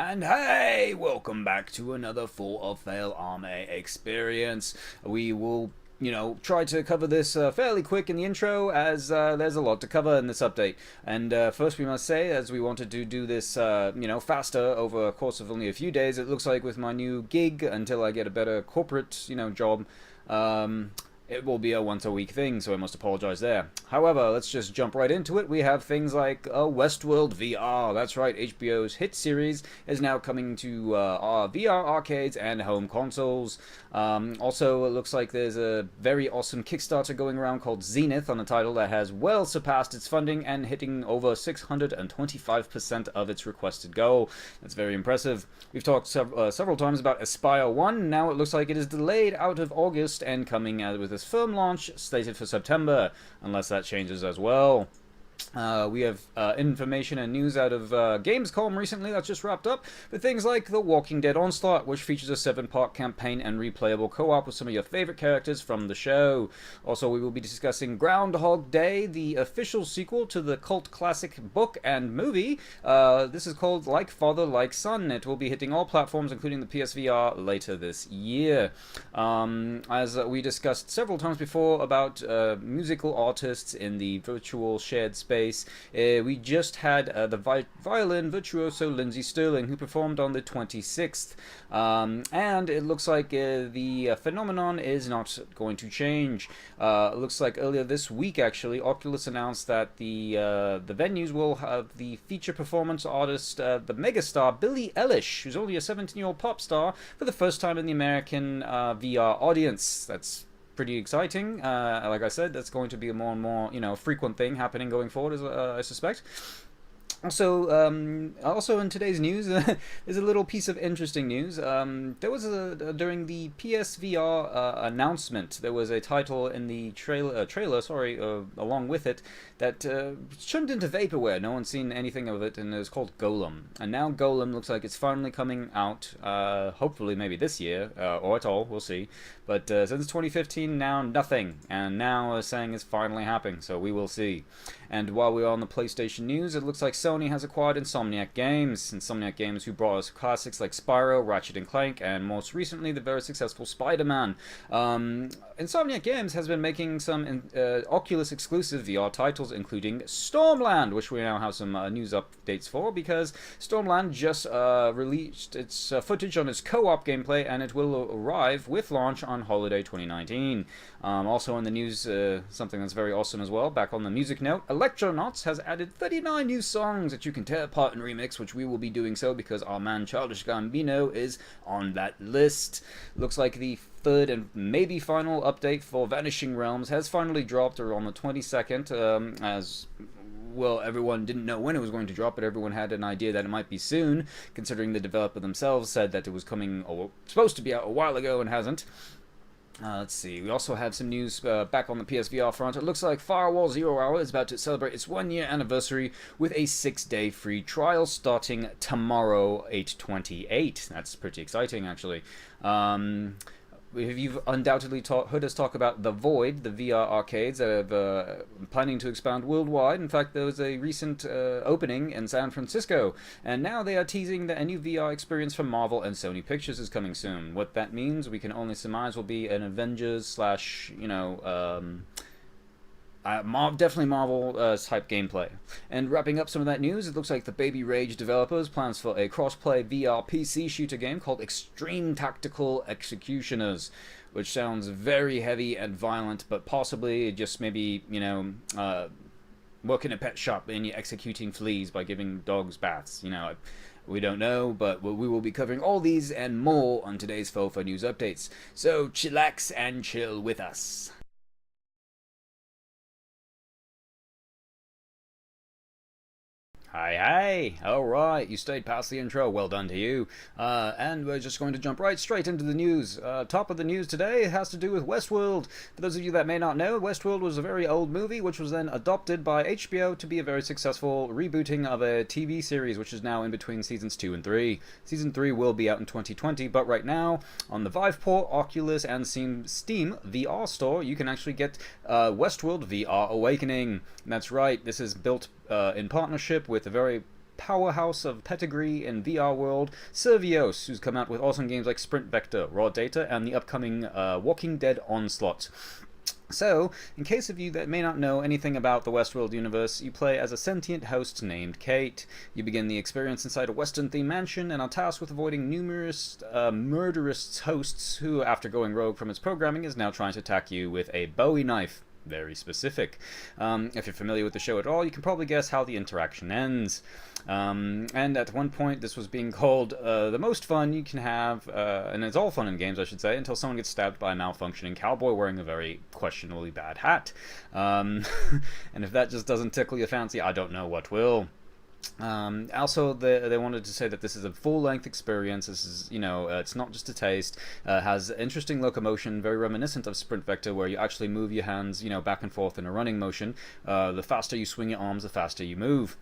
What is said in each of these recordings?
And hey, welcome back to another Full of Fail Arme experience. We will, try to cover this fairly quick in the intro, as there's a lot to cover in this update. And first we must say, as we wanted to do this, faster over a course of only a few days, it looks like with my new gig, until I get a better corporate, job, it will be a once-a-week thing, so I must apologize there. However, let's just jump right into it. We have things like Westworld VR. That's right, HBO's hit series is now coming to our VR arcades and home consoles. Also, it looks like there's a very awesome Kickstarter going around called Zenith on a title that has well surpassed its funding and hitting over 625% of its requested goal. That's very impressive. We've talked several times about Espire1. Now it looks like it is delayed out of August and coming out with a firm launch slated for September, unless that changes as well. We have information and news out of Gamescom recently that's just wrapped up, with things like The Walking Dead Onslaught, which features a 7-part campaign and replayable co-op with some of your favorite characters from the show. Also, we will be discussing Groundhog Day, the official sequel to the cult classic book and movie. This is called Like Father, Like Son. It will be hitting all platforms, including the PSVR, later this year. As we discussed several times before about musical artists in the virtual shared space, we just had the violin virtuoso Lindsey Sterling, who performed on the 26th, and it looks like the phenomenon is not going to change. It looks like earlier this week, actually, Oculus announced that the venues will have the feature performance artist, the megastar Billie E, who's only a 17-year-old pop star, for the first time in the American VR audience. That's pretty exciting. Like I said, that's going to be a more and more, frequent thing happening going forward, as I suspect. Also in today's news, there's a little piece of interesting news. There was during the PSVR announcement, there was a title in the trailer, along with it, that turned into vaporware. No one's seen anything of it, and it was called Golem. And now Golem looks like it's finally coming out, hopefully maybe this year, or at all, we'll see. But since 2015, now nothing. And now saying it's finally happening, so we will see. And while we're on the PlayStation news, it looks like Sony has acquired Insomniac Games. Insomniac Games, who brought us classics like Spyro, Ratchet & Clank, and most recently the very successful Spider-Man. Insomniac Games has been making some Oculus exclusive VR titles, including Stormland, which we now have some news updates for, because Stormland just released its footage on its co-op gameplay, and it will arrive with launch on holiday 2019. Also in the news, something that's very awesome as well, back on the music note, Electronauts has added 39 new songs that you can tear apart and remix, which we will be doing so because our man Childish Gambino is on that list. Looks like the third and maybe final update for Vanishing Relams has finally dropped on the 22nd, as well, everyone didn't know when it was going to drop, but everyone had an idea that it might be soon, considering the developer themselves said that it was coming, or supposed to be out a while ago, and hasn't. Let's see, we also have some news back on the PSVR front. It looks like Firewall 0 Hour is about to celebrate its 1-year anniversary with a 6-day free trial starting tomorrow, 8/28. That's pretty exciting, actually. You've undoubtedly heard us talk about The Void, the VR arcades that are planning to expand worldwide. In fact, there was a recent opening in San Francisco, and now they are teasing that a new VR experience from Marvel and Sony Pictures is coming soon. What that means, we can only surmise, will be an Avengers slash, definitely Marvel type gameplay. And wrapping up some of that news, it looks like the Baby Rage developers plans for a cross-play VR PC shooter game called Extreme Tactical Executioners, which sounds very heavy and violent, but possibly just maybe, work in a pet shop and you're executing fleas by giving dogs baths. We don't know, but we will be covering all these and more on today's FoFA news updates. So chillax and chill with us. Hi, alright, you stayed past the intro, well done to you. And we're just going to jump right straight into the news. Top of the news today has to do with Westworld. For those of you that may not know, Westworld was a very old movie, which was then adopted by HBO to be a very successful rebooting of a TV series, which is now in between seasons 2 and 3. Season 3 will be out in 2020, but right now, on the Viveport, Oculus, and Steam VR store, you can actually get Westworld VR Awakening. And that's right, this is built in partnership with a very powerhouse of pedigree in VR world, Servios, who's come out with awesome games like Sprint Vector, Raw Data, and the upcoming Walking Dead Onslaught. So, in case of you that may not know anything about the Westworld universe, you play as a sentient host named Kate. You begin the experience inside a Western-themed mansion and are tasked with avoiding numerous murderous hosts who, after going rogue from its programming, is now trying to attack you with a Bowie knife. Very specific. If you're familiar with the show at all, you can probably guess how the interaction ends. And at one point, this was being called the most fun you can have, and it's all fun in games, I should say, until someone gets stabbed by a malfunctioning cowboy wearing a very questionably bad hat. And if that just doesn't tickle your fancy, I don't know what will. Also, they wanted to say that this is a full-length experience. This is, you know, it's not just a taste. Has interesting locomotion, very reminiscent of Sprint Vector, where you actually move your hands, you know, back and forth in a running motion. The faster you swing your arms, the faster you move.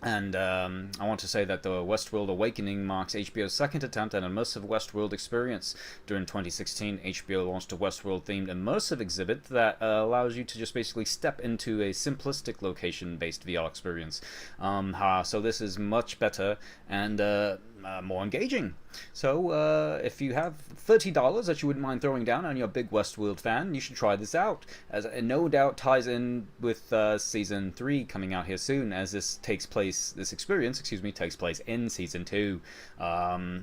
And I want to say that the Westworld Awakening marks HBO's second attempt at an immersive Westworld experience. During 2016, HBO launched a Westworld-themed immersive exhibit that allows you to just basically step into a simplistic location-based VR experience. So this is much better and more engaging. So if you have $30 that you wouldn't mind throwing down on your big Westworld fan, you should try this out, as it no doubt ties in with season 3 coming out here soon, as this experience takes place in season 2. Well,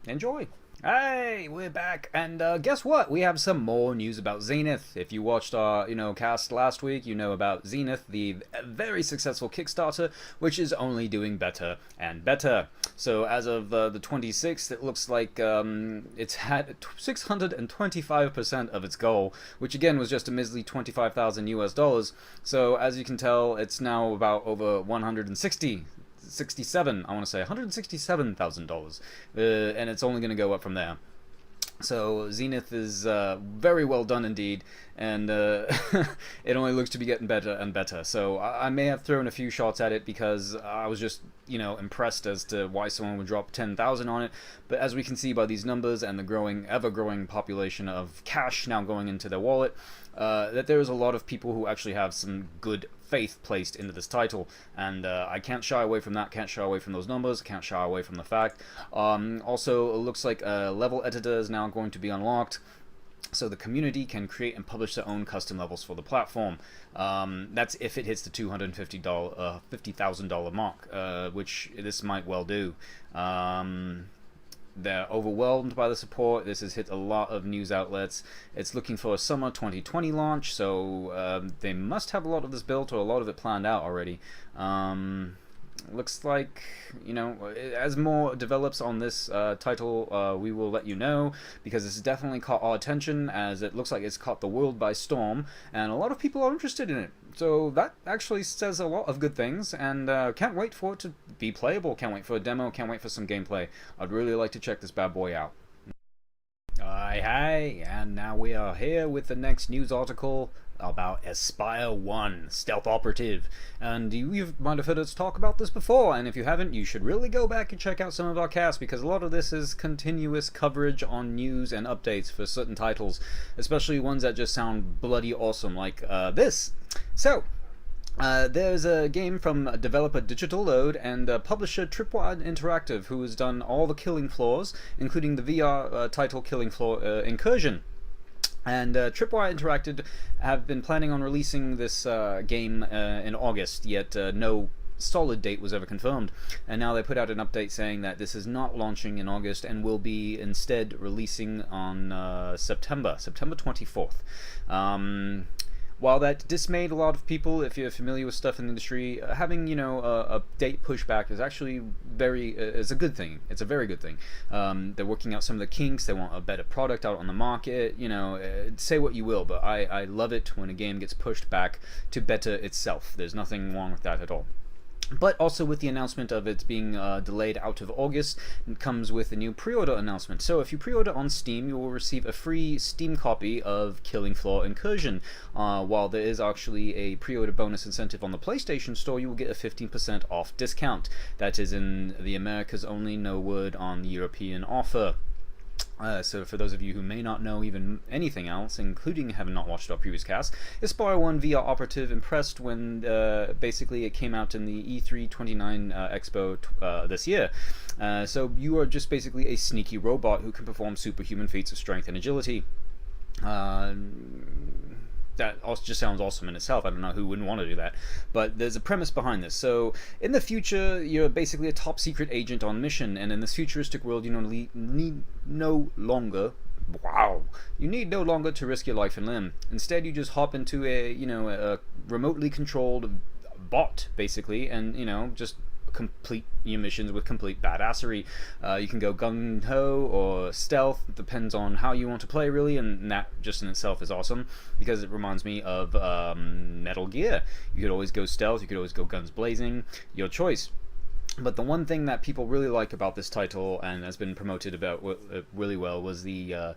enjoy. Hey, we're back, and guess what? We have some more news about Zenith. If you watched our, cast last week, you know about Zenith, the very successful Kickstarter, which is only doing better and better. So as of the 26th, it looks like it's had 625% of its goal, which again was just a measly $25,000 US. So as you can tell, it's now about over $167,000, and it's only going to go up from there. So Zenith is very well done indeed, and it only looks to be getting better and better. So I may have thrown a few shots at it because I was just, impressed as to why someone would drop 10,000 on it. But as we can see by these numbers and the ever-growing population of cash now going into their wallet, that there is a lot of people who actually have some good faith placed into this title, and I can't shy away from that, can't shy away from those numbers, can't shy away from the fact. Also, it looks like a level editor is now going to be unlocked, so the community can create and publish their own custom levels for the platform. That's if it hits the $50,000 mark, which this might well do. They're overwhelmed by the support. This has hit a lot of news outlets. It's looking for a summer 2020 launch, so they must have a lot of this built, or a lot of it planned out already. Looks like, as more develops on this title, we will let you know, because this has definitely caught our attention, as it looks like it's caught the world by storm, and a lot of people are interested in it. So that actually says a lot of good things, and can't wait for it to be playable, can't wait for a demo, can't wait for some gameplay. I'd really like to check this bad boy out. Hi, and now we are here with the next news article about Espire1, Stealth Operative. And you might have heard us talk about this before, and if you haven't, you should really go back and check out some of our casts, because a lot of this is continuous coverage on news and updates for certain titles, especially ones that just sound bloody awesome, like this. So, there's a game from developer Digital Load and publisher Tripwire Interactive, who has done all the Killing Floors, including the VR title Killing Floor Incursion. And Tripwire Interactive have been planning on releasing this game in August, yet no solid date was ever confirmed. And now they put out an update saying that this is not launching in August and will be instead releasing on September 24th. While that dismayed a lot of people, if you're familiar with stuff in the industry, having, a date pushback is actually is a good thing. It's a very good thing. They're working out some of the kinks. They want a better product out on the market. Say what you will, but I love it when a game gets pushed back to better itself. There's nothing wrong with that at all. But also with the announcement of it being delayed out of August, it comes with a new pre-order announcement. So if you pre-order on Steam, you will receive a free Steam copy of Killing Floor Incursion. While there is actually a pre-order bonus incentive on the PlayStation Store, you will get a 15% off discount. That is in the Americas only, no word on the European offer. So for those of you who may not know even anything else, including having not watched our previous cast, Espire1 VR Operative impressed when basically it came out in the E3 29 Expo this year. So you are just basically a sneaky robot who can perform superhuman feats of strength and agility. That also just sounds awesome in itself. I don't know who wouldn't want to do that. But there's a premise behind this. So in the future, you're basically a top secret agent on mission, and in this futuristic world, you need no longer to risk your life and limb. Instead, you just hop into a remotely controlled bot, basically, and just complete your missions with complete badassery. You can go gung-ho or stealth, depends on how you want to play, really, and that just in itself is awesome because it reminds me of Metal Gear. You could always go stealth, you could always go guns blazing, your choice. But the one thing that people really like about this title and has been promoted about really well was the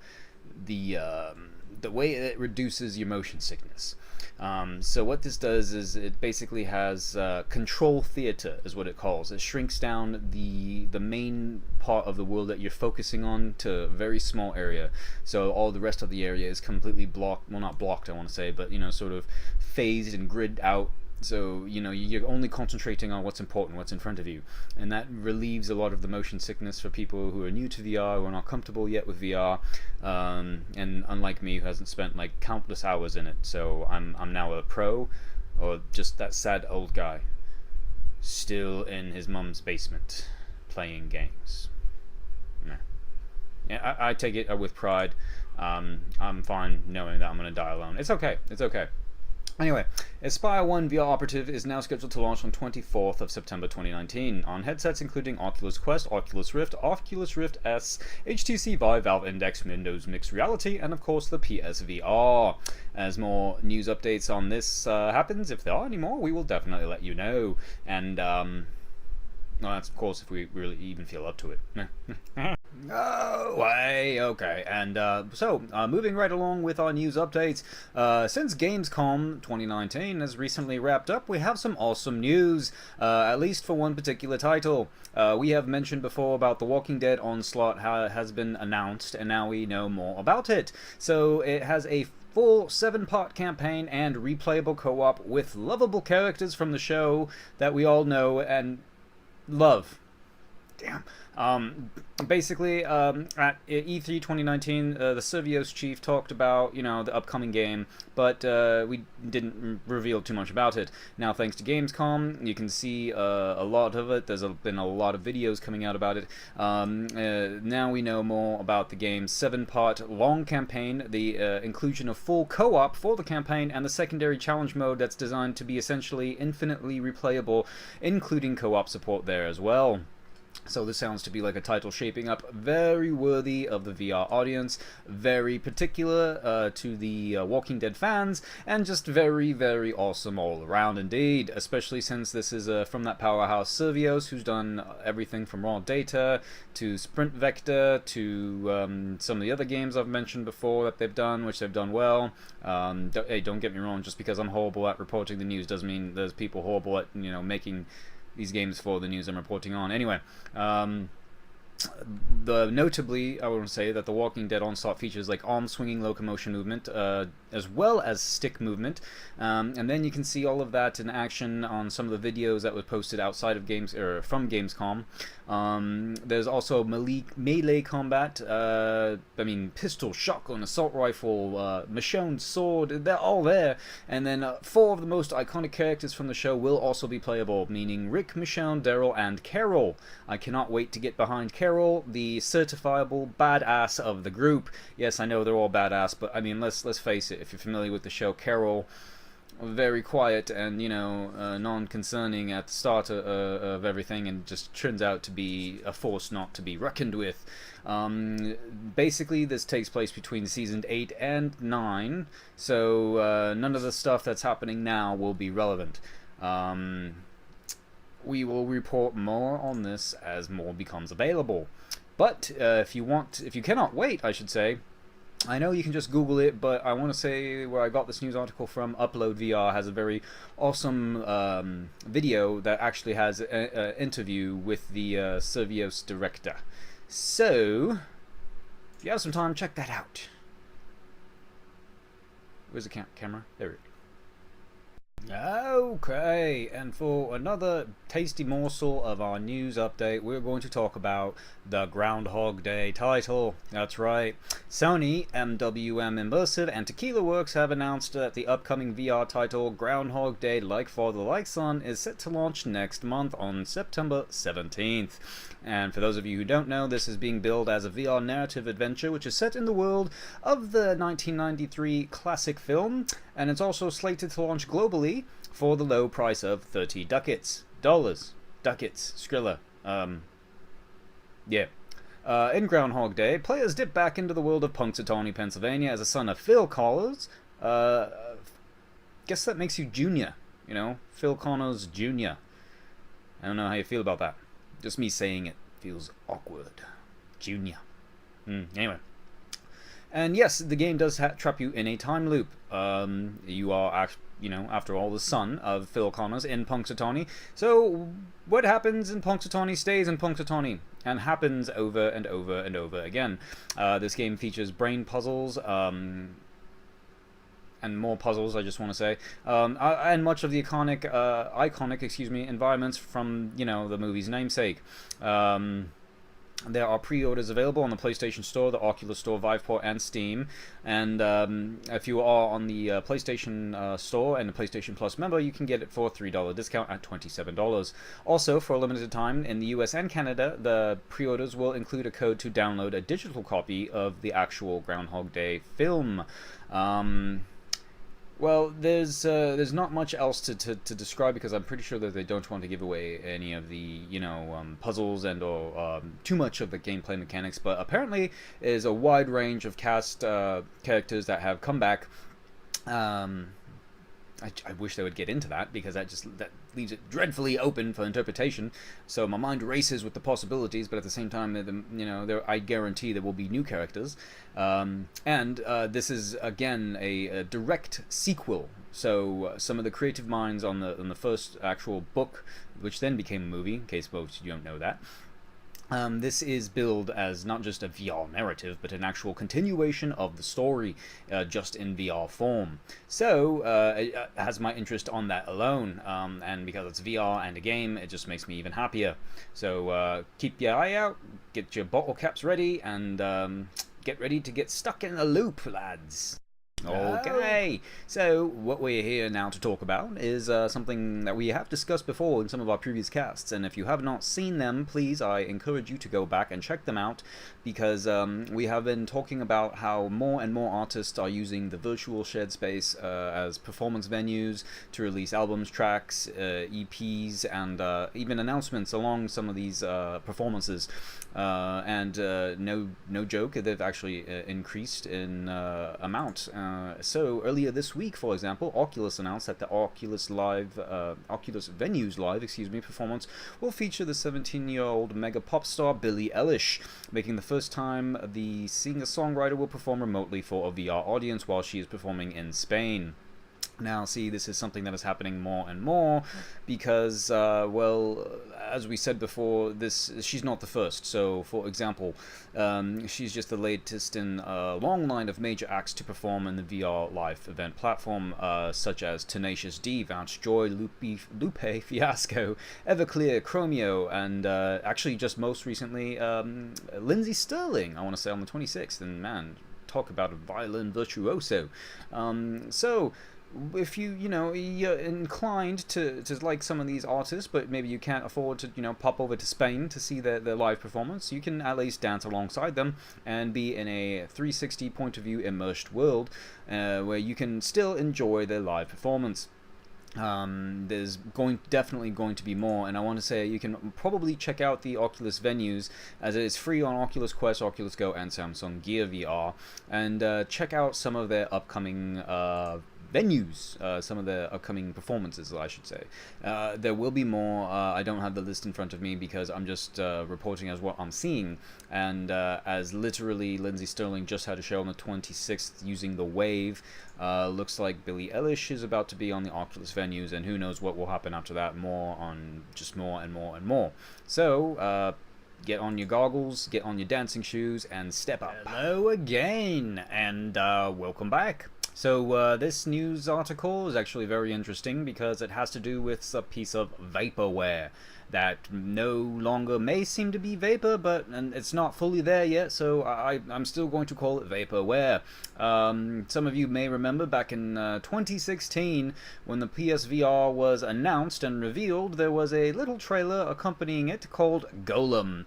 way it reduces your motion sickness. So what this does is it basically has control theater is what it calls. It shrinks down the main part of the world that you're focusing on to a very small area. So all the rest of the area is completely blocked. Well, not blocked, I want to say, but sort of phased and gridded out. So you're only concentrating on what's important, what's in front of you, and that relieves a lot of the motion sickness for people who are new to VR, who are not comfortable yet with VR, and unlike me, who hasn't spent like countless hours in it. So I'm now a pro, or just that sad old guy, still in his mum's basement, playing games. Yeah, I take it with pride. I'm fine knowing that I'm gonna die alone. It's okay. It's okay. Anyway, Espire1 VR Operative is now scheduled to launch on 24th of September 2019 on headsets including Oculus Quest, Oculus Rift S, HTC Vive, Valve Index, Windows Mixed Reality, and of course the PSVR. As more news updates on this happens, if there are any more, we will definitely let you know. And well, that's of course if we really even feel up to it. Oh, way, okay. And so, moving right along with our news updates, since Gamescom 2019 has recently wrapped up, we have some awesome news, at least for one particular title. We have mentioned before about the Walking Dead Onslaught has been announced, and now we know more about it. So it has a full 7-part campaign and replayable co-op with lovable characters from the show that we all know and love. Damn. Basically, at E3 2019, the Servios chief talked about, the upcoming game, but we didn't reveal too much about it. Now, thanks to Gamescom, you can see a lot of it. There's been a lot of videos coming out about it. Now we know more about the game's 7-part long campaign, the inclusion of full co-op for the campaign, and the secondary challenge mode that's designed to be essentially infinitely replayable, including co-op support there as well. So this sounds to be like a title shaping up very worthy of the VR audience, very particular to the Walking Dead fans, and just very, very awesome all around indeed, especially since this is from that powerhouse Servios, who's done everything from Raw Data to Sprint Vector to some of the other games I've mentioned before that they've done, which they've done well. Hey, don't get me wrong, just because I'm horrible at reporting the news doesn't mean there's people horrible at, making these games for the news I'm reporting on. Anyway, notably, I want to say that the Walking Dead Onslaught features like arm-swinging locomotion movement, as well as stick movement, and then you can see all of that in action on some of the videos that were posted outside of games or from Gamescom. There's also melee combat. Pistol, shotgun, assault rifle, Michonne sword. They're all there. And then 4 of the most iconic characters from the show will also be playable, meaning Rick, Michonne, Daryl, and Carol. I cannot wait to get behind Carol, the certifiable badass of the group. Yes, I know they're all badass, but I mean, let's face it. If you're familiar with the show, Carol, very quiet and non-concerning at the start of everything, and just turns out to be a force not to be reckoned with. Basically, this takes place between season 8 and 9, so none of the stuff that's happening now will be relevant. We will report more on this as more becomes available. But if you cannot wait, I should say, I know you can just Google it, but I want to say where I got this news article from, Upload VR has a very awesome video that actually has an interview with the Servios director. So, if you have some time, check that out. Where's the camera? There it is. Okay, and for another tasty morsel of our news update, we're going to talk about the Groundhog Day title. That's right. Sony, MWM Immersive, and Tequila Works have announced that the upcoming VR title Groundhog Day Like Father Like Son is set to launch next month on September 17th. And for those of you who don't know, this is being billed as a VR narrative adventure which is set in the world of the 1993 classic film, and it's also slated to launch globally for the low price of 30 ducats. Ducats. Skrilla. Yeah. In Groundhog Day, players dip back into the world of Punxsutawney, Pennsylvania as a son of Phil Connors. Guess that makes you Junior, you know? Phil Connors Jr. I don't know how you feel about that. Just me saying it feels awkward. Junior. Anyway. And yes, the game does trap you in a time loop. You are, you know, after all, the son of Phil Connors in Punxsutawney. So what happens in Punxsutawney stays in Punxsutawney and happens over and over and over again. This game features brain puzzles, and more puzzles, I just want to say, and much of the iconic environments from, you know, the movie's namesake. There are pre-orders available on the PlayStation Store, the Oculus Store, Viveport, and Steam. And if you are on the PlayStation Store and a PlayStation Plus member, you can get it for a $3 discount at $27. Also, for a limited time in the US and Canada, the pre-orders will include a code to download a digital copy of the actual Groundhog Day film. Well, there's not much else to describe, because I'm pretty sure that they don't want to give away any of the, you know, puzzles and or too much of the gameplay mechanics. But apparently, there's a wide range of cast characters that have come back. I wish they would get into that, because that leaves it dreadfully open for interpretation. So my mind races with the possibilities, but at the same time, you know, I guarantee there will be new characters. And this is again a direct sequel. So some of the creative minds on the first actual book, which then became a movie, in case folks you don't know that. This is billed as not just a VR narrative, but an actual continuation of the story, just in VR form. So, it has my interest on that alone, and because it's VR and a game, it just makes me even happier. So, keep your eye out, get your bottle caps ready, and get ready to get stuck in a loop, lads. Okay, so what we're here now to talk about is something that we have discussed before in some of our previous casts, and if you have not seen them, please, I encourage you to go back and check them out, because we have been talking about how more and more artists are using the virtual shared space as performance venues to release albums, tracks, EPs, and even announcements along some of these performances. And no joke, they've actually increased in amount. So earlier this week, for example, Oculus announced that the Oculus Venues Live, performance will feature the 17-year-old mega pop star Billie E, making the first time the singer-songwriter will perform remotely for a VR audience while she is performing in Spain. Now, see, this is something that is happening more and more, because, well, as we said before, she's not the first. So, for example, she's just the latest in a long line of major acts to perform in the VR live event platform, such as Tenacious D, Vouch Joy, Lupe Fiasco, Everclear, Chromio, and actually just most recently, Lindsay Sterling, I want to say, on the 26th. And man, talk about a violin virtuoso. So, if you're inclined to like some of these artists, but maybe you can't afford to, pop over to Spain to see their live performance, you can at least dance alongside them and be in a 360 point of view immersed world where you can still enjoy their live performance. There's definitely going to be more, and I want to say you can probably check out the Oculus Venues, as it is free on Oculus Quest, Oculus Go, and Samsung Gear VR, and check out some of their upcoming venues, some of the upcoming performances, I should say. There will be more. I don't have the list in front of me because I'm just reporting as what I'm seeing, and as literally Lindsay Sterling just had a show on the 26th using the Wave. Looks like Billie Eilish is about to be on the Oculus Venues, and who knows what will happen after that. More and more. So get on your goggles, get on your dancing shoes, and step up. Hello again, and welcome back. So this news article is actually very interesting because it has to do with a piece of vaporware that no longer may seem to be vapor, but it's not fully there yet, so I'm still going to call it vaporware. Some of you may remember back in 2016 when the PSVR was announced and revealed, there was a little trailer accompanying it called Golem.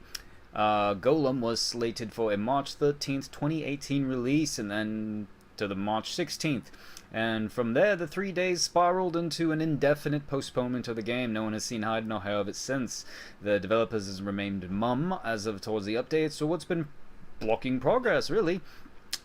Golem was slated for a March 13th, 2018 release, and then to the March 16th. And from there, the 3 days spiraled into an indefinite postponement of the game. No one has seen hide nor hair of it since. The developers has remained mum as of towards the update, so what's been blocking progress, really?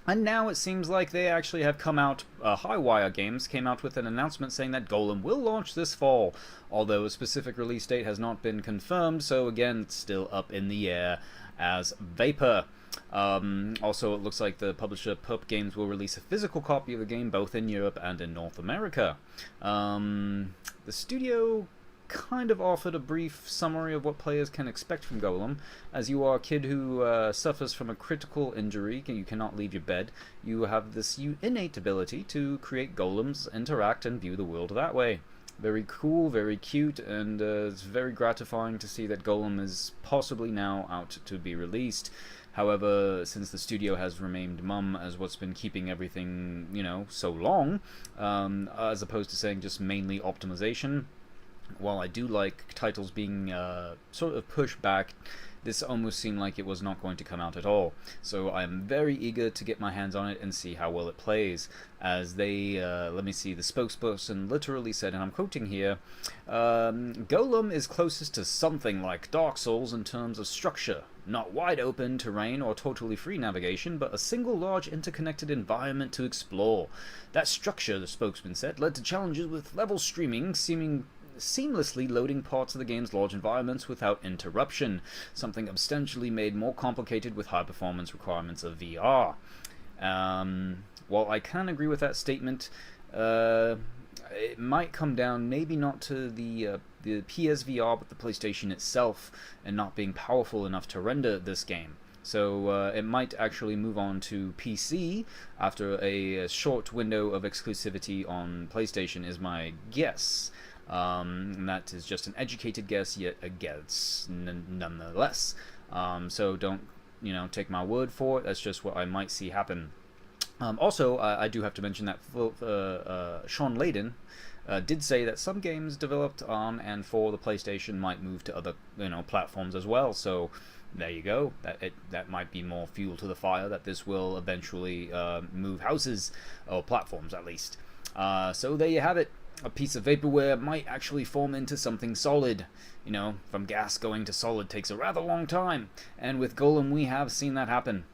And now it seems like they actually have come out, Highwire Games came out with an announcement saying that Golem will launch this fall, although a specific release date has not been confirmed, so again, it's still up in the air as vapor. Also, it looks like the publisher Pup Games will release a physical copy of the game both in Europe and in North America. The studio kind of offered a brief summary of what players can expect from Golem. As you are a kid who suffers from a critical injury, you cannot leave your bed, you have this innate ability to create golems, interact, and view the world that way. Very cool, very cute, and it's very gratifying to see that Golem is possibly now out to be released. However, since the studio has remained mum as what's been keeping everything, you know, so long, as opposed to saying just mainly optimization, while I do like titles being sort of pushed back, this almost seemed like it was not going to come out at all. So I'm very eager to get my hands on it and see how well it plays. As they, let me see, the spokesperson literally said, and I'm quoting here, Golem is closest to something like Dark Souls in terms of structure. Not wide open terrain or totally free navigation, but a single large interconnected environment to explore. That structure, the spokesman said, led to challenges with level streaming, seamlessly loading parts of the game's large environments without interruption, something substantially made more complicated with high performance requirements of VR. While I can agree with that statement, it might come down maybe not to the PSVR but the PlayStation itself and not being powerful enough to render this game. So it might actually move on to PC after a short window of exclusivity on PlayStation is my guess. And that is just an educated guess, yet a guess nonetheless. So don't, take my word for it. That's just what I might see happen. Also, I do have to mention that Sean Layden did say that some games developed on and for the PlayStation might move to other, platforms as well. So there you go. That might be more fuel to the fire that this will eventually move houses or platforms at least. So there you have it. A piece of vaporware might actually form into something solid. From gas going to solid takes a rather long time, and with Golem we have seen that happen.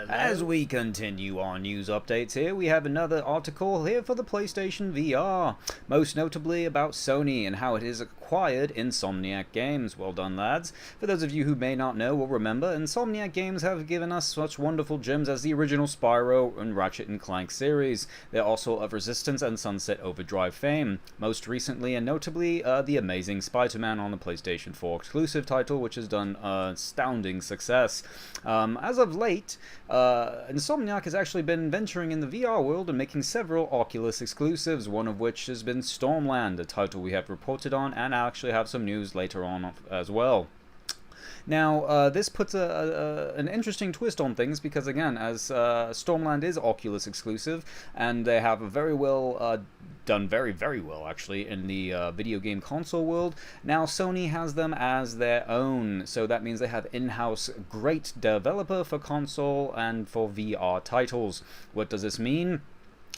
As we continue our news updates here, we have another article here for the PlayStation VR, most notably about Sony and how it has acquired Insomniac Games. Well done, lads. For those of you who may not know or remember, Insomniac Games have given us such wonderful gems as the original Spyro and Ratchet & Clank series. They're also of Resistance and Sunset Overdrive fame. Most recently and notably, the amazing Spider-Man on the PlayStation 4 exclusive title, which has done astounding success. As of late, Insomniac has actually been venturing in the VR world and making several Oculus exclusives, one of which has been Stormland, a title we have reported on and actually have some news later on as well. Now, this puts an interesting twist on things because, again, as Stormland is Oculus exclusive, and they have very well done very, very well, actually, in the video game console world, now Sony has them as their own. So that means they have in-house great developer for console and for VR titles. What does this mean?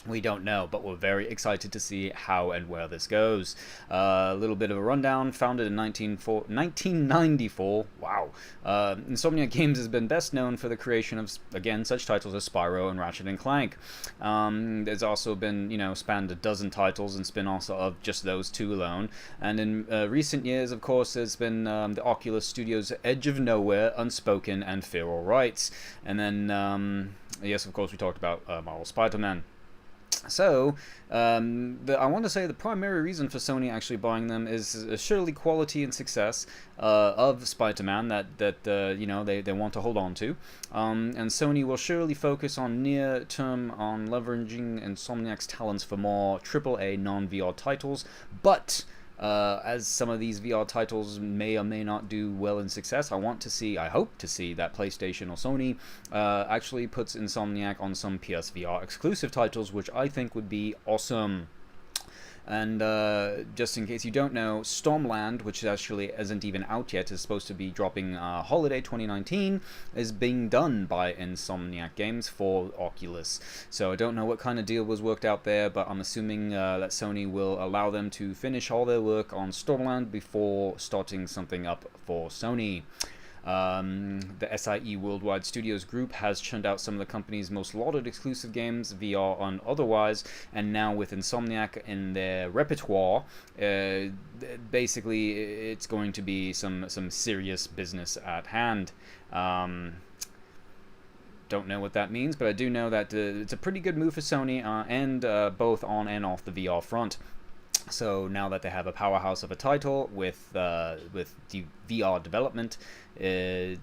We don't know, but we're very excited to see how and where this goes. A little bit of a rundown. Founded in 1994. Wow. Insomniac Games has been best known for the creation of, again, such titles as Spyro and Ratchet & Clank. There's also been, spanned a dozen titles and spin-offs of just those two alone. And in recent years, of course, there's been the Oculus Studios' Edge of Nowhere, Unspoken, and Feral Rights. And then, yes, of course, we talked about Marvel Spider-Man. So, I want to say the primary reason for Sony actually buying them is surely quality and success of Spider-Man that you know, they want to hold on to, and Sony will surely focus on near term on leveraging Insomniac's talents for more AAA non-VR titles, but as some of these VR titles may or may not do well in success, I hope to see that PlayStation or Sony actually puts Insomniac on some PSVR exclusive titles, which I think would be awesome. And just in case you don't know, Stormland, which actually isn't even out yet, is supposed to be dropping holiday 2019, is being done by Insomniac Games for Oculus. So I don't know what kind of deal was worked out there, but I'm assuming that Sony will allow them to finish all their work on Stormland before starting something up for Sony. The SIE Worldwide Studios Group has churned out some of the company's most lauded exclusive games, VR and otherwise, and now with Insomniac in their repertoire, basically it's going to be some serious business at hand. Don't know what that means, but I do know that it's a pretty good move for Sony, and both on and off the VR front. So now that they have a powerhouse of a title with the VR development, who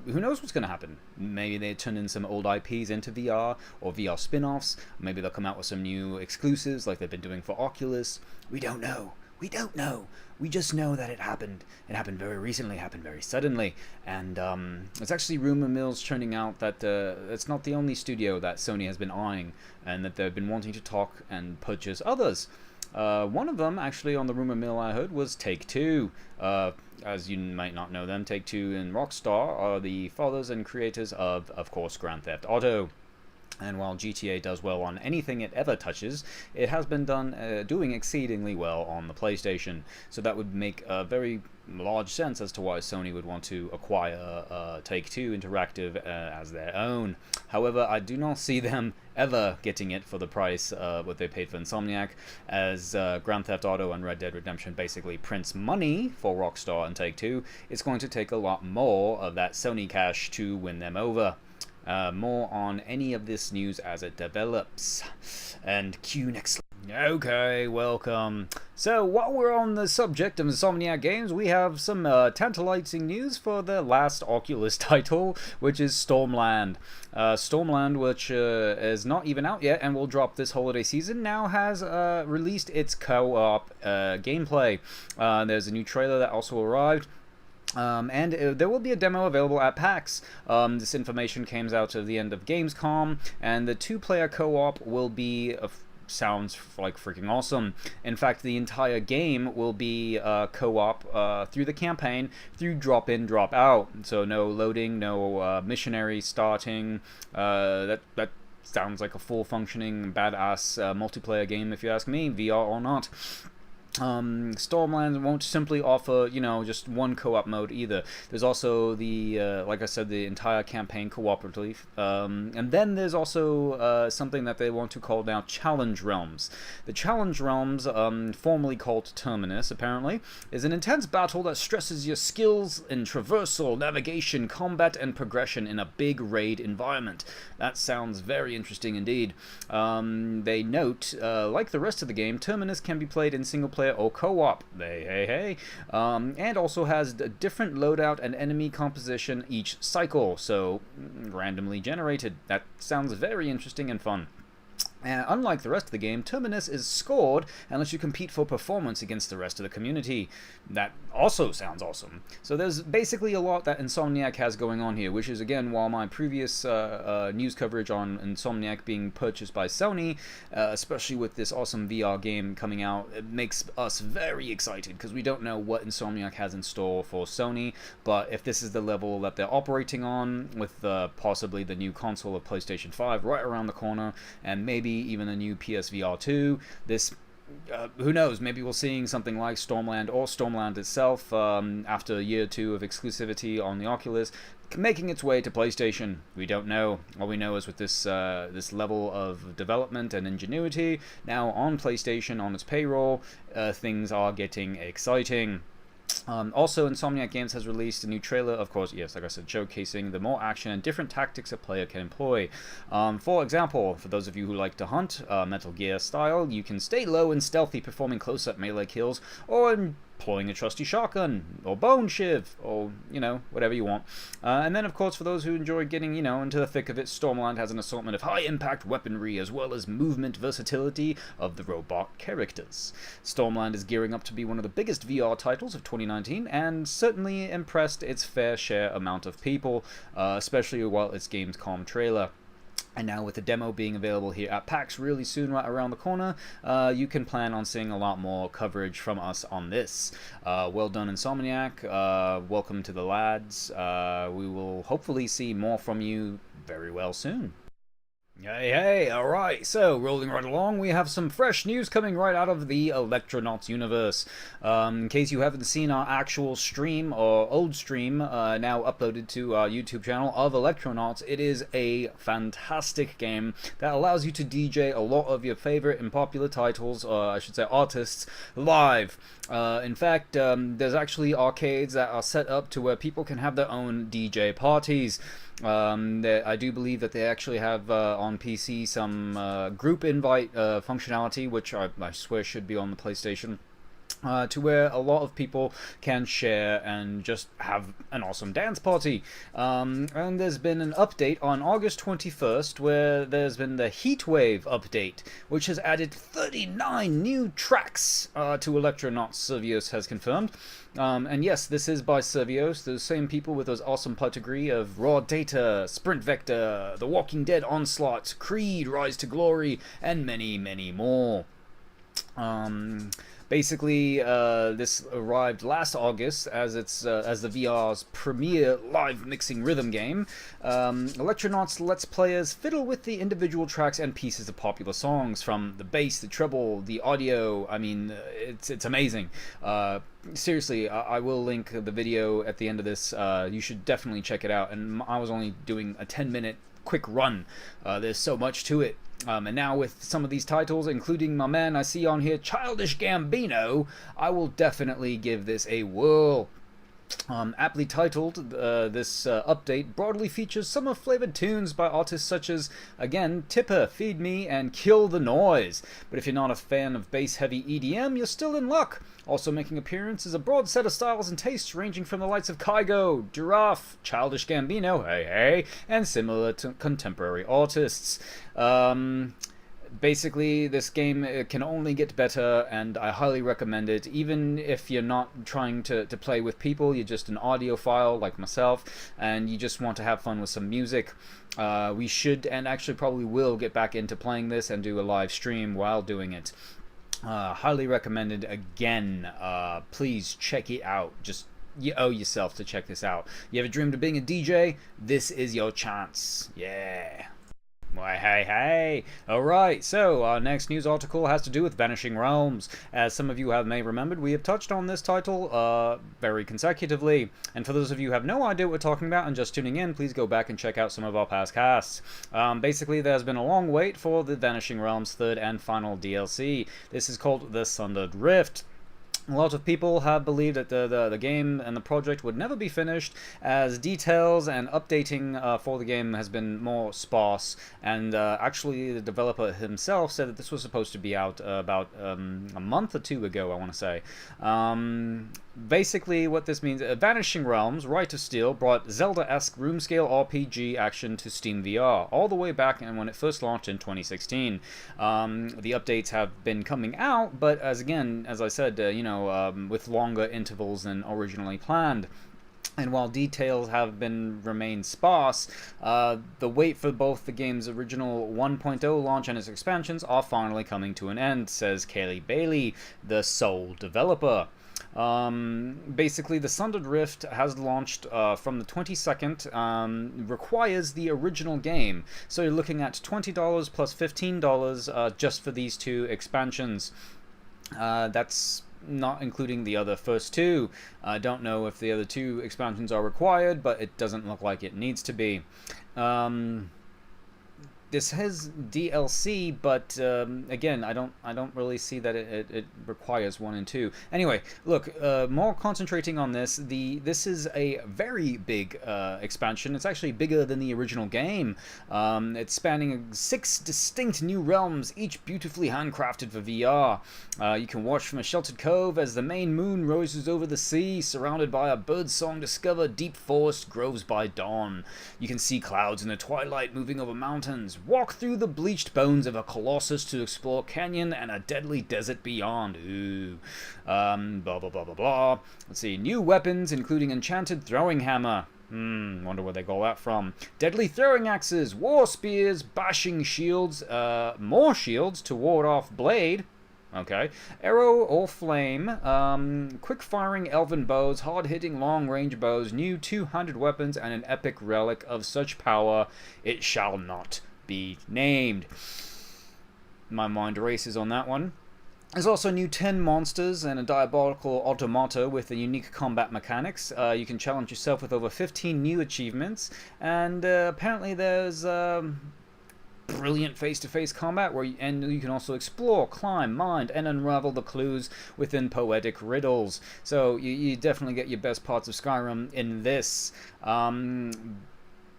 knows what's going to happen? Maybe they turn in some old IPs into VR, or VR spin-offs. Maybe they'll come out with some new exclusives like they've been doing for Oculus. We don't know. We don't know. We just know that it happened. It happened very recently, happened very suddenly. And it's actually rumor mills churning out that it's not the only studio that Sony has been eyeing, and that they've been wanting to talk and purchase others. One of them, actually, on the rumor mill I heard, was Take-Two. As you might not know them, Take-Two and Rockstar are the fathers and creators of course, Grand Theft Auto. And while GTA does well on anything it ever touches, it has been doing exceedingly well on the PlayStation. So that would make a very large sense as to why Sony would want to acquire Take-Two Interactive as their own. However, I do not see them ever getting it for the price what they paid for Insomniac, as Grand Theft Auto and Red Dead Redemption basically prints money for Rockstar and Take-Two. It's going to take a lot more of that Sony cash to win them over. More on any of this news as it develops. And cue next. Okay, welcome. So, while we're on the subject of Insomniac Games, we have some tantalizing news for the last Oculus title, which is Stormland. Stormland, which is not even out yet and will drop this holiday season, now has released its co-op gameplay. There's a new trailer that also arrived. And there will be a demo available at PAX. This information came out at the end of Gamescom, and the two-player co-op will be sounds like freaking awesome. In fact, the entire game will be co-op through the campaign, through drop-in, drop-out. So no loading, no missionary starting. That sounds like a full-functioning, badass multiplayer game, if you ask me, VR or not. Stormland won't simply offer, you know, just one co-op mode either. There's also the, like I said, the entire campaign cooperative, and then there's also something that they want to call now Challenge Realms. The Challenge Realms, formerly called Terminus, apparently, is an intense battle that stresses your skills in traversal, navigation, combat, and progression in a big raid environment. That sounds very interesting indeed. They note, like the rest of the game, Terminus can be played in single-player or co-op, and also has a different loadout and enemy composition each cycle, so randomly generated. That sounds very interesting and fun. And unlike the rest of the game, Terminus is scored and lets you compete for performance against the rest of the community. That also sounds awesome. So there's basically a lot that Insomniac has going on here, which is, again, while my previous news coverage on Insomniac being purchased by Sony, especially with this awesome VR game coming out, it makes us very excited, because we don't know what Insomniac has in store for Sony, but if this is the level that they're operating on, with possibly the new console of PlayStation 5 right around the corner, and maybe even a new PSVR 2, this who knows, maybe we're seeing something like Stormland or Stormland itself after a year or two of exclusivity on the Oculus, making its way to PlayStation. We don't know. All we know is with this this level of development and ingenuity now on PlayStation, on its payroll, things are getting exciting. Also, Insomniac Games has released a new trailer, of course, yes, like I said, showcasing the more action and different tactics a player can employ. For example, for those of you who like to hunt, Metal Gear style, you can stay low and stealthy performing close-up melee kills, or employing a trusty shotgun, or bone shiv, or, you know, whatever you want. And then, of course, for those who enjoy getting, you know, into the thick of it, Stormland has an assortment of high-impact weaponry, as well as movement versatility of the robot characters. Stormland is gearing up to be one of the biggest VR titles of 2019, and certainly impressed its fair share amount of people, especially while its Gamescom trailer. And now with the demo being available here at PAX really soon, right around the corner, you can plan on seeing a lot more coverage from us on this. Well done, Insomniac. Welcome to the lads. We will hopefully see more from you very well soon. Hey, alright, so rolling right along, we have some fresh news coming right out of the Electronauts universe. In case you haven't seen our actual stream, or old stream, now uploaded to our YouTube channel of Electronauts, it is a fantastic game that allows you to DJ a lot of your favorite and popular titles, or I should say artists, live. In fact, there's actually arcades that are set up to where people can have their own DJ parties. I do believe that they actually have on PC some group invite functionality, which I swear should be on the PlayStation. To where a lot of people can share and just have an awesome dance party. And there's been an update on August 21st where there's been the Heatwave update, which has added 39 new tracks to Electronauts, Servios has confirmed. And yes, this is by Servios, those same people with those awesome pedigree of Raw Data, Sprint Vector, The Walking Dead Onslaught, Creed, Rise to Glory, and many, many more. Basically, this arrived last August as as the VR's premier live mixing rhythm game. Electronauts lets players fiddle with the individual tracks and pieces of popular songs, from the bass, the treble, the audio. I mean, it's amazing. Seriously, I will link the video at the end of this. You should definitely check it out. And I was only doing a 10-minute quick run. There's so much to it. And now with some of these titles, including my man I see on here, Childish Gambino, I will definitely give this a whirl. Aptly titled, this update broadly features summer-flavored tunes by artists such as, again, Tipper, Feed Me, and Kill the Noise. But if you're not a fan of bass-heavy EDM, you're still in luck. Also making appearance is a broad set of styles and tastes ranging from the likes of Kygo, Giraffe, Childish Gambino, hey, and similar to contemporary artists. Basically, this game can only get better, and I highly recommend it. Even if you're not trying to play with people, you're just an audiophile like myself, and you just want to have fun with some music. We should, and actually probably will, get back into playing this and do a live stream while doing it. Highly recommended again. Please check it out. Just, you owe yourself to check this out. You ever dreamed of being a DJ? This is your chance. Yeah. Why, hey. Alright, so our next news article has to do with Vanishing Realms. As some of you may remembered, we have touched on this title very consecutively. And for those of you who have no idea what we're talking about and just tuning in, please go back and check out some of our past casts. Basically, there's been a long wait for the Vanishing Realms third and final DLC. This is called The Sundered Rift. A lot of people have believed that the game and the project would never be finished, as details and updating for the game has been more sparse, and actually the developer himself said that this was supposed to be out about a month or two ago, I want to say. Basically what this means, Vanishing Realms, Right of Steel, brought Zelda-esque room-scale RPG action to Steam VR, all the way back when it first launched in 2016. The updates have been coming out, but as I said, with longer intervals than originally planned. And while details have remained sparse, the wait for both the game's original 1.0 launch and its expansions are finally coming to an end, says Kaylee Bailey, the sole developer. Basically, the Sundered Rift has launched from the 22nd, requires the original game, so you're looking at $20 plus $15 just for these two expansions. That's not including the other first two. I don't know if the other two expansions are required, but it doesn't look like it needs to be. this has DLC, but again, I don't really see that it requires 1 and 2. Anyway, look, more concentrating on this. This is a very big expansion. It's actually bigger than the original game. It's spanning 6 distinct new realms, each beautifully handcrafted for VR. You can watch from a sheltered cove as the main moon rises over the sea, surrounded by a birdsong discover deep forest groves by dawn. You can see clouds in the twilight moving over mountains. Walk through the bleached bones of a colossus to explore canyon and a deadly desert beyond. Ooh. Blah, blah, blah, blah, blah. Let's see. New weapons, including enchanted throwing hammer. Wonder where they got that from. Deadly throwing axes, war spears, bashing shields, more shields to ward off blade. Okay. Arrow or flame, quick-firing elven bows, hard-hitting long-range bows, new two-handed weapons, and an epic relic of such power it shall not be named. My mind races on that one. There's also new 10 monsters and a diabolical automata with a unique combat mechanics. You can challenge yourself with over 15 new achievements, and apparently there's brilliant face-to-face combat and you can also explore, climb, mine, and unravel the clues within poetic riddles. So you definitely get your best parts of Skyrim in this.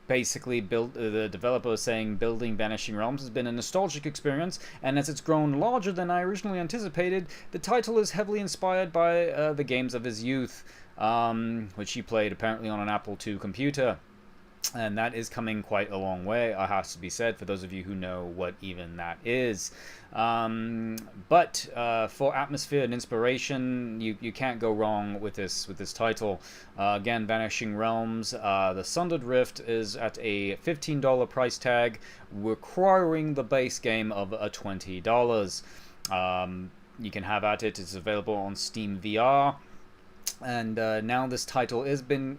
Basically, the developer is saying building Vanishing Realms has been a nostalgic experience, and as it's grown larger than I originally anticipated, the title is heavily inspired by the games of his youth, which he played apparently on an Apple II computer. And that is coming quite a long way, it has to be said, for those of you who know what even that is. But for atmosphere and inspiration, you can't go wrong with this title. Again, Vanishing Realms, the Sundered Rift is at a $15 price tag, requiring the base game of $20. You can have at it. It's available on Steam VR. And now this title has been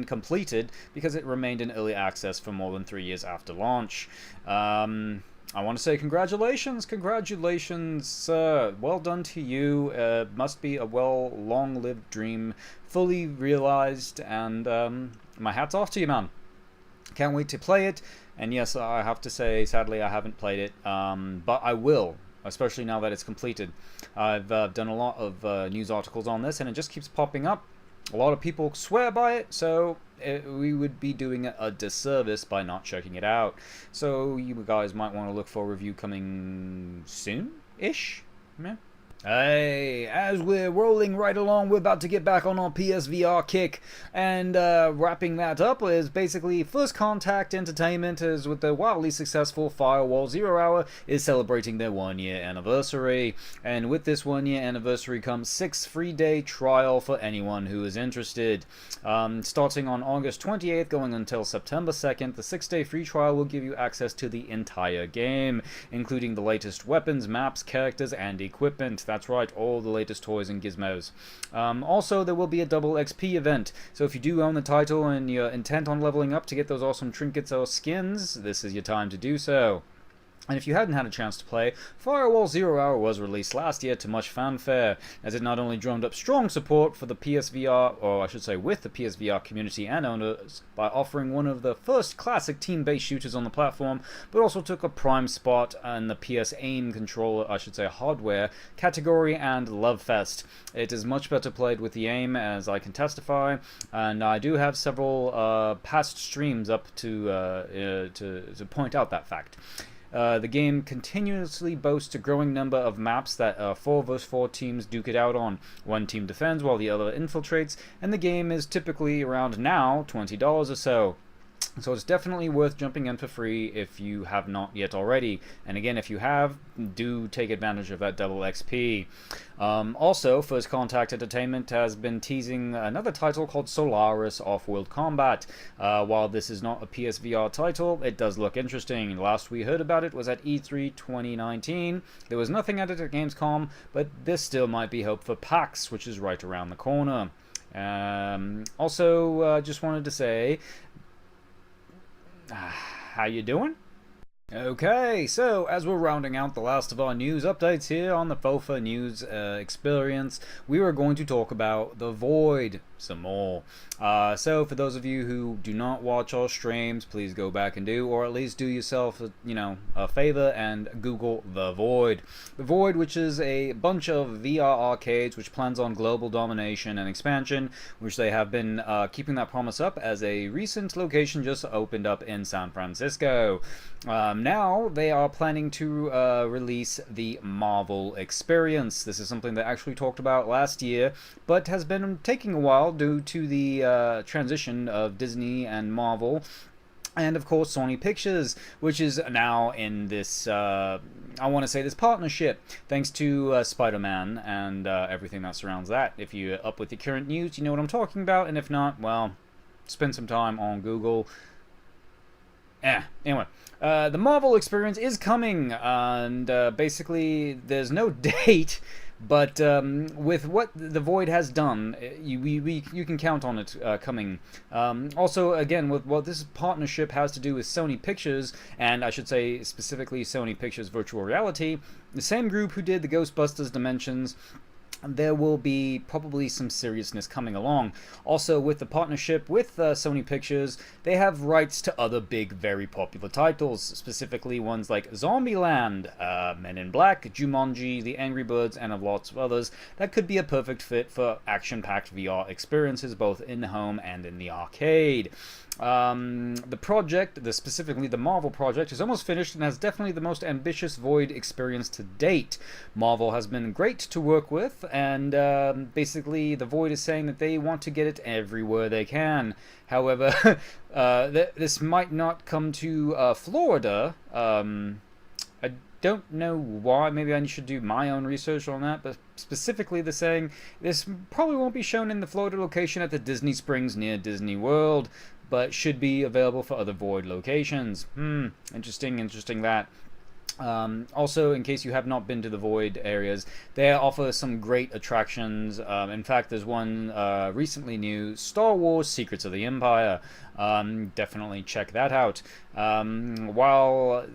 completed because it remained in early access for more than 3 years after launch. I want to say congratulations, sir. Well done to you. Must be a long-lived dream, fully realized, and my hat's off to you, man. Can't wait to play it. And yes, I have to say, sadly, I haven't played it, but I will. Especially now that it's completed. I've done a lot of news articles on this, and it just keeps popping up. A lot of people swear by it, so we would be doing a disservice by not checking it out. So you guys might want to look for a review coming soon-ish. Yeah. Hey, as we're rolling right along, we're about to get back on our PSVR kick, and wrapping that up is basically First Contact Entertainment is with the wildly successful Firewall 0 Hour is celebrating their 1-year anniversary, and with this 1-year anniversary comes 6 free-day trial for anyone who is interested. Starting on August 28th, going until September 2nd, the 6-day free trial will give you access to the entire game, including the latest weapons, maps, characters, and equipment. That's right, all the latest toys and gizmos. Also, there will be a double XP event, so if you do own the title and you're intent on leveling up to get those awesome trinkets or skins, this is your time to do so. And if you hadn't had a chance to play, Firewall 0 Hour was released last year to much fanfare, as it not only drummed up strong support for the PSVR, or I should say with the PSVR community and owners, by offering one of the first classic team-based shooters on the platform, but also took a prime spot in the PS aim controller, I should say hardware, category and love fest. It is much better played with the aim, as I can testify, and I do have several past streams up to point out that fact. The game continuously boasts a growing number of maps that 4 vs 4 teams duke it out on. One team defends while the other infiltrates, and the game is typically around now $20 or so. So it's definitely worth jumping in for free if you have not yet already. And again, if you have, do take advantage of that double XP. Also, First Contact Entertainment has been teasing another title called Solaris Off-World Combat. While this is not a PSVR title, it does look interesting. Last we heard about it was at E3 2019. There was nothing at it at Gamescom, but this still might be hope for PAX, which is right around the corner. Also, just wanted to say, how you doing? Okay, so as we're rounding out the last of our news updates here on the FoFA news experience, we are going to talk about The Void. some more. So for those of you who do not watch our streams, please go back and do, or at least do yourself a favor and Google The Void. The Void, which is a bunch of VR arcades which plans on global domination and expansion, which they have been keeping that promise up, as a recent location just opened up in San Francisco. Now they are planning to release the Marvel experience. This is something they actually talked about last year, but has been taking a while due to the transition of Disney and Marvel, and of course Sony Pictures, which is now in this, I want to say, this partnership, thanks to Spider-Man and everything that surrounds that. If you're up with the current news, you know what I'm talking about, and if not, well, spend some time on Google. Anyway, the Marvel experience is coming, and basically there's no date, but with what the Void has done, you can count on it coming. Also, again, with what this partnership has to do with Sony Pictures, and I should say specifically Sony Pictures Virtual Reality, the same group who did the Ghostbusters Dimensions, there will be probably some seriousness coming along. Also, with the partnership with Sony Pictures, they have rights to other big, very popular titles, specifically ones like Zombieland, Men in Black, Jumanji, The Angry Birds, and of lots of others that could be a perfect fit for action-packed VR experiences, both in the home and in the arcade. The project, specifically the Marvel project, is almost finished and has definitely the most ambitious Void experience to date. Marvel has been great to work with, and basically the Void is saying that they want to get it everywhere they can. However, this might not come to Florida. I don't know why. Maybe I should do my own research on that, but specifically they're saying this probably won't be shown in the Florida location at the Disney Springs near Disney World, but should be available for other Void locations. Interesting that. Also, in case you have not been to the Void areas, they offer some great attractions. In fact, there's one recently new, Star Wars Secrets of the Empire. Definitely check that out. While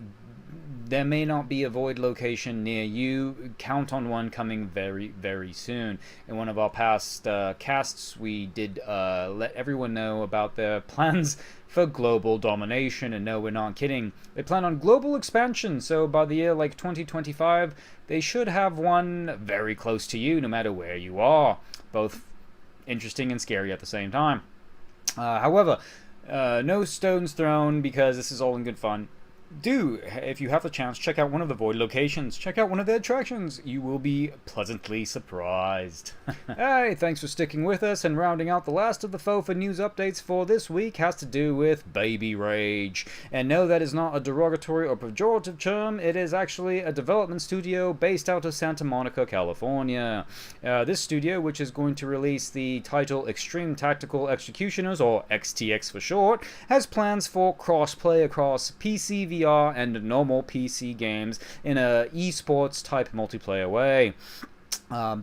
there may not be a Void location near you, count on one coming very, very soon. In one of our past casts, we did let everyone know about their plans for global domination, and no, we're not kidding. They plan on global expansion, so by the year like 2025, they should have one very close to you, no matter where you are. Both interesting and scary at the same time. However, no stones thrown, because this is all in good fun. Do, if you have the chance, check out one of the Void locations. Check out one of their attractions. You will be pleasantly surprised. Hey, thanks for sticking with us, and rounding out the last of the FoFA news updates for this week has to do with Baby Rage. And no, that is not a derogatory or pejorative term. It is actually a development studio based out of Santa Monica, California. This studio, which is going to release the title Extreme Tactical Executioners, or XTX for short, has plans for cross-play across PC, VR, and normal PC games in a esports type multiplayer way.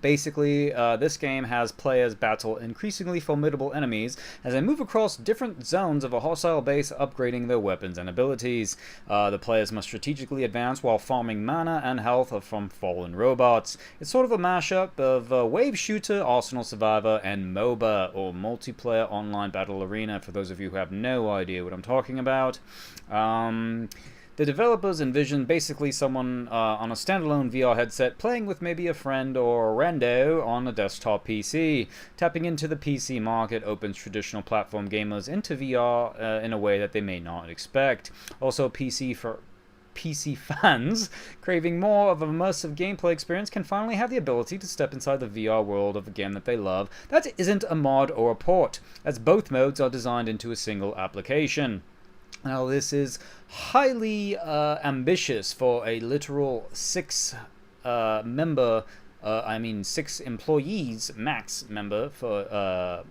Basically, this game has players battle increasingly formidable enemies as they move across different zones of a hostile base, upgrading their weapons and abilities. The players must strategically advance while farming mana and health from fallen robots. It's sort of a mashup of Wave Shooter, Arsenal Survivor, and MOBA, or Multiplayer Online Battle Arena, for those of you who have no idea what I'm talking about. The developers envision basically someone on a standalone VR headset playing with maybe a friend or a rando on a desktop PC. Tapping into the PC market opens traditional platform gamers into VR in a way that they may not expect. Also, PC fans craving more of an immersive gameplay experience can finally have the ability to step inside the VR world of a game that they love that isn't a mod or a port, as both modes are designed into a single application. Now, this is highly ambitious for a literal 6 employees max member for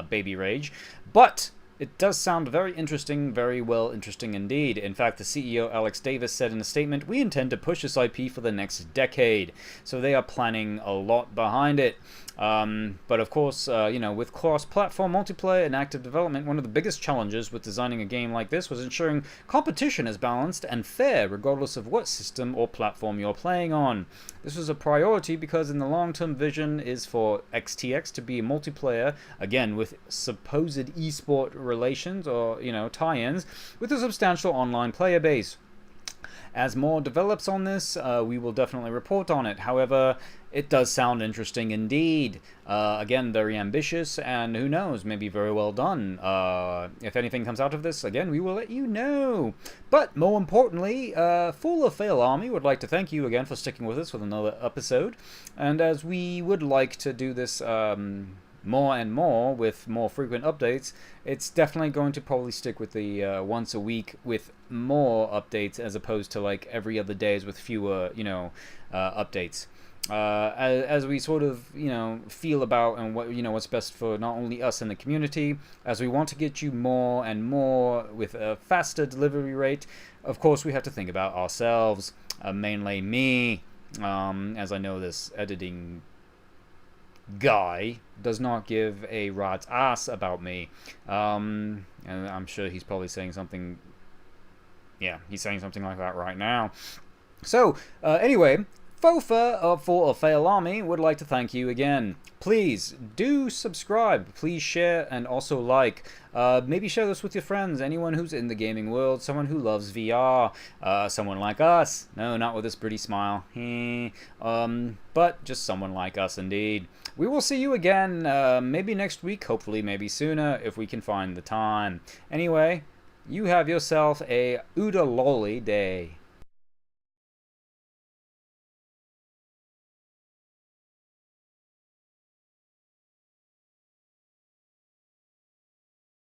Baby Rage, but it does sound very interesting, very well interesting indeed. In fact, the CEO Alex Davis said in a statement, "We intend to push this IP for the next decade." So they are planning a lot behind it. But of course, with cross-platform multiplayer and active development, one of the biggest challenges with designing a game like this was ensuring competition is balanced and fair, regardless of what system or platform you're playing on. This was a priority because in the long-term vision is for XTX to be multiplayer, again with supposed esport relations or tie-ins, with a substantial online player base. As more develops on this, we will definitely report on it. However, it does sound interesting indeed. Again, very ambitious, and who knows, maybe very well done. If anything comes out of this, again, we will let you know. But more importantly, Full of Fail Army would like to thank you again for sticking with us with another episode. And as we would like to do this more and more with more frequent updates, it's definitely going to probably stick with the once a week with more updates as opposed to like every other days with fewer updates. As we sort of feel about and what's best for not only us and the community, as we want to get you more and more with a faster delivery rate, of course we have to think about ourselves, mainly me, as I know this editing guy does not give a rat's ass about me, and I'm sure he's probably saying something. Yeah, he's saying something like that right now. So anyway, FoFA for a Fail Army would like to thank you again. Please do subscribe, please share, and also like. Maybe share this with your friends, anyone who's in the gaming world, someone who loves VR, someone like us. No, not with this pretty smile. But just someone like us indeed. We will see you again, maybe next week, hopefully maybe sooner, if we can find the time. Anyway, you have yourself a Oodalolly day.